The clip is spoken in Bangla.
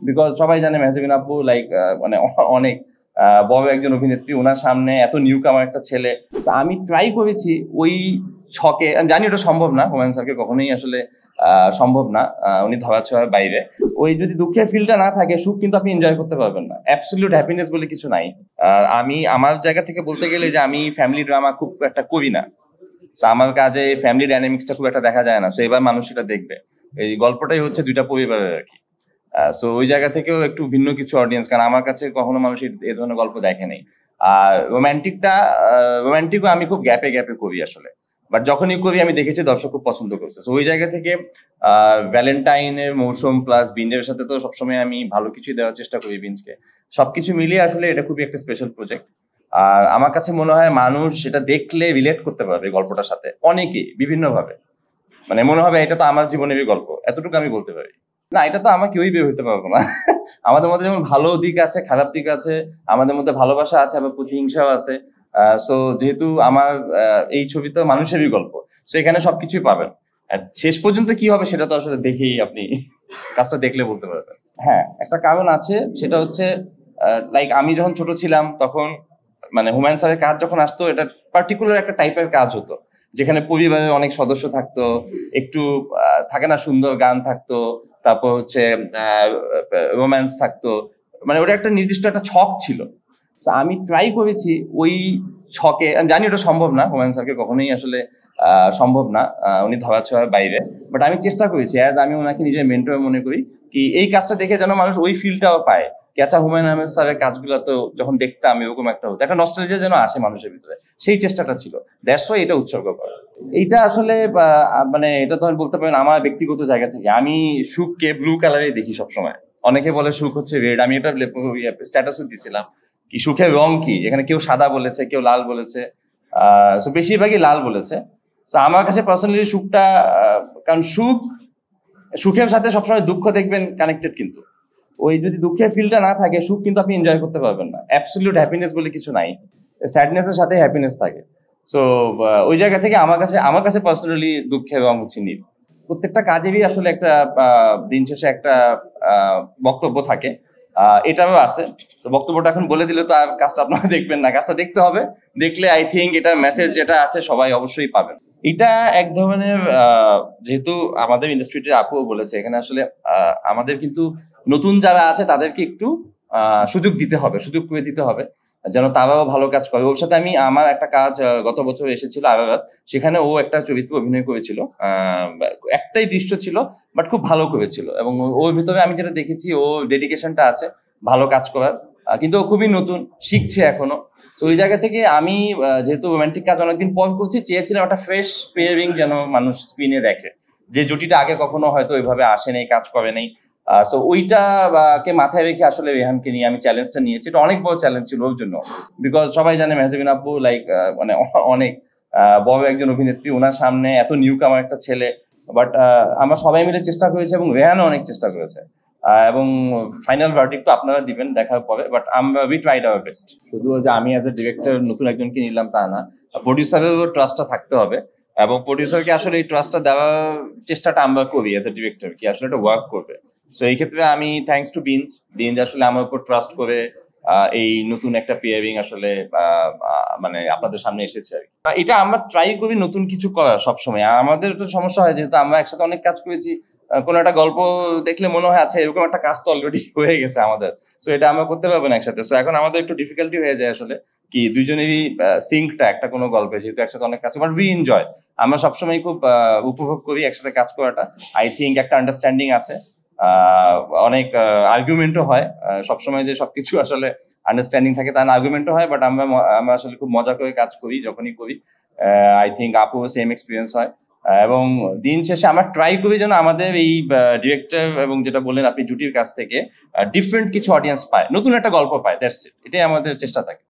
বিকজ সবাই জানে মেহজাবিন আপু লাইক মানে অনেক বড় একজন অভিনেত্রী, ওনার সামনে এত নিউ কামার একটা ছেলে। তো আমি ট্রাই করেছি ওই ছকে, আমি জানি ওটা সম্ভব না, হুমায়ুন স্যারকে কখনোই আসলে সম্ভব না, উনি ধরাছোঁয়ার বাইরে। ওই যদি দুঃখের ফিলটা না থাকে, সুখ কিন্তু আপনি এনজয় করতে পারবেন না। অ্যাবসলিউট হ্যাপিনেস বলে কিছু নাই। আমি আমার জায়গা থেকে বলতে গেলে যে আমি ফ্যামিলি ড্রামা খুব একটা করি না। তো আমার কাজে ফ্যামিলি ডাইনামিক্সটা খুব একটা দেখা যায় না, তো এবার মানুষ এটা দেখবে। এই গল্পটাই হচ্ছে দুইটা পরিবারের আর কি। সো ওই জায়গা থেকেও একটু ভিন্ন কিছু অডিয়েন্স, কারণ আমার কাছে কখনো মানুষ এই ধরনের গল্প দেখে নেই। আর রোমান্টিকও আমি খুব গ্যাপে গ্যাপে করি আসলে, বাট যখনই করি আমি দেখেছি দর্শক খুব পছন্দ করছে। সো ওই জায়গা থেকে ভ্যালেন্টাইনের মৌসুম প্লাস বিঞ্জের সাথে তো সবসময় আমি ভালো কিছু দেওয়ার চেষ্টা করি বিঞ্জকে। সবকিছু মিলিয়ে আসলে এটা খুবই একটা স্পেশাল প্রজেক্ট। আর আমার কাছে মনে হয় মানুষ এটা দেখলে রিলেট করতে পারবে গল্পটার সাথে, অনেকেই বিভিন্নভাবে। মানে মনে হবে এটা তো আমার জীবনেরই গল্প, এতটুকু আমি বলতে পারি। না, এটা তো আমরা কেউই বের হইতে পারবো না। আমাদের মধ্যে যেমন ভালো দিক আছে, খারাপ দিক আছে, আমাদের মধ্যে ভালোবাসা আছে, আবার প্রতিহিংসাও আছে। সো যেহেতু আমার এই ছবি তো মানুষেরই গল্প, সেখানে সবকিছুই পাবেন। আর শেষ পর্যন্ত কি হবে সেটা তো আসলে দেখেই আপনি কাজটা দেখলে বলতে পারবেন। হ্যাঁ, একটা কারণ আছে, সেটা হচ্ছে লাইক আমি যখন ছোট ছিলাম তখন মানে হুমায়ুন স্যারের কাজ যখন আসতো, এটা পার্টিকুলার একটা টাইপের কাজ হতো, যেখানে পরিবারের অনেক সদস্য থাকতো, একটু থাকে না সুন্দর গান থাকতো, তারপর হচ্ছে রোম্যান্স থাকতো, মানে ওটা একটা নির্দিষ্ট একটা ছক ছিল। তো আমি ট্রাই করেছি ওই ছকে, আমি জানি ওটা সম্ভব না, হুমায়ুন স্যারকে কখনোই আসলে সম্ভব না, উনি ধরাছোঁয়ার বাইরে। বাট আমি চেষ্টা করেছি, অ্যাজ আমি ওনাকে নিজের মেন্টর মনে করি, কি এই কাজটা দেখে যেন মানুষ ওই ফিলটাও পায়। আচ্ছা, হুমায়ুন আহমেদ স্যারের কাজগুলো তো যখন দেখতাম এরকম একটা হতো, একটা নস্টালজিয়া যেন আসে মানুষের ভিতরে, সেই চেষ্টাটা ছিল। দ্যাটস ওয়াই এটা উৎসর্গ করা। এইটা আসলে মানে এটা তো বলতে পারেন আমার ব্যক্তিগত জায়গা থেকে আমি সুখকে ব্লু কালারে দেখি সবসময়। অনেকে বলে সুখ হচ্ছে রেড, আমি এটা স্ট্যাটাসও দিয়েছিলাম কি সুখের রং কি, এখানে কেউ সাদা বলেছে, কেউ লাল বলেছে, বেশিরভাগই লাল বলেছে। তো আমার কাছে পার্সোনালি সুখটা কারণ সুখের সাথে সবসময় দুঃখ দেখবেন কানেক্টেড, কিন্তু ওই যদি দুঃখের ফিলটা না থাকে, সুখ কিন্তু আপনি এনজয় করতে পারবেন না। অ্যাবসলিউট হ্যাপিনেস বলে কিছু নাই, স্যাডনেসের সাথে হ্যাপিনেস থাকে। সো ওই জায়গা থেকে আমার কাছে পার্সোনালি দুঃখের রং হচ্ছে নীল। প্রত্যেকটা কাজেরই আসলে একটা দিন শেষে একটা বক্তব্য থাকে, এটাও আছে। তো বক্তব্যটা এখন বলে দিলে তো আর কাজটা আপনারা দেখবেন না, কাজটা দেখতে হবে। দেখলে আই থিঙ্ক এটা মেসেজ যেটা আছে সবাই অবশ্যই পাবেন। এটা এক ধরনের যেহেতু আমাদের ইন্ডাস্ট্রিতে আপুও বলেছে, এখানে আসলে আমাদের কিন্তু নতুন যারা আছে তাদেরকে একটু সুযোগ দিতে হবে, সুযোগ করে দিতে হবে যেন তারাও ভালো কাজ করে। ওর সাথে আমার একটা কাজ গত বছর এসেছিল আরারাত, সেখানে ও একটা চরিত্র অভিনয় করেছিল, একটাই দৃশ্য ছিল, বাট খুব ভালো করেছিল। এবং ওর ভিতরে আমি যেটা দেখেছি, ও ডেডিকেশনটা আছে ভালো কাজ করার, কিন্তু ও খুবই নতুন, শিখছে এখনো। তো ওই জায়গা থেকে আমি যেহেতু রোমান্টিক কাজ অনেকদিন পর করছি, চেয়েছিলাম একটা ফ্রেশ পেয়ারিং যেন মানুষ স্ক্রিনে দেখে, যে জুটিটা আগে কখনো হয়তো ওইভাবে আসে নেই, কাজ করে নেই। সো ওইটা কে মাথায় রেখে আসলে রেহানকে নিয়ে আমি চ্যালেঞ্জটা নিয়েছি। এটা অনেক বড় চ্যালেঞ্জ ছিল ওর জন্য, বিকজ সবাই জানে মেহজাবিন আপু লাইক মানে অনেক বড় একজন অভিনেত্রী, ওনার সামনে এত নিউ কামার একটা ছেলে। বাট আমরা সবাই মিলে চেষ্টা করেছি এবং রেহানও অনেক চেষ্টা করেছে, এবং ফাইনাল ভার্ডিক্ট তো আপনারা দিবেন দেখার পরে। But we tried our best. শুধু যে আমি অ্যাজ এ ডিরেক্টর নতুন একজনকে নিলাম তা না, প্রডিউসারেরও ট্রাস্টটা থাকতে হবে, এবং প্রডিউসারকে আসলে এই ট্রাস্টটা দেওয়ার চেষ্টাটা আমরা করি অ্যাজ এ ডিরেক্টর, কি আসলে এটা ওয়ার্ক করবে। সো এই ক্ষেত্রে আমি থ্যাঙ্কস টু বিঞ্জ আসলে আমার উপর ট্রাস্ট করে এই নতুন একটা পেয়ারিং আসলে মানে আপনাদের সামনে এসেছে আর কি। এটা আমরা ট্রাই করি নতুন কিছু করার সবসময়। আমাদের তো সমস্যা হয় যেহেতু আমরা একসাথে অনেক কাজ করেছি, কোনো একটা গল্প দেখলে মনে হয় আচ্ছা এরকম একটা কাজ তো অলরেডি হয়ে গেছে আমাদের, সো এটা আমরা করতে পারবো না একসাথে। সো এখন আমাদের একটু ডিফিকাল্টি হয়ে যায় আসলে কি দুইজনেরই সিঙ্কটা একটা কোনো গল্পে, যেহেতু একসাথে অনেক কাজ, বাট উই এনজয়। আমরা সবসময় খুব উপভোগ করি একসাথে কাজ করাটা। আই থিঙ্ক একটা আন্ডারস্ট্যান্ডিং আছে, অনেক আর্গুমেন্টও হয়, সবসময় যে সবকিছু আসলে আন্ডারস্ট্যান্ডিং থাকে তা না, আর্গুমেন্টও হয়, বাট আমরা আসলে খুব মজা করে কাজ করি যখনই করি। আই থিঙ্ক আপুও সেম এক্সপিরিয়েন্স হয়। এবং দিন শেষে আমরা ট্রাই করি যেন আমাদের এই ডিরেক্টর এবং যেটা বললেন আপনি জুটির কাছ থেকে ডিফারেন্ট কিছু অডিয়েন্স পায়, নতুন একটা গল্প পায়, দ্যাটস ইট, এটাই আমাদের চেষ্টা থাকে।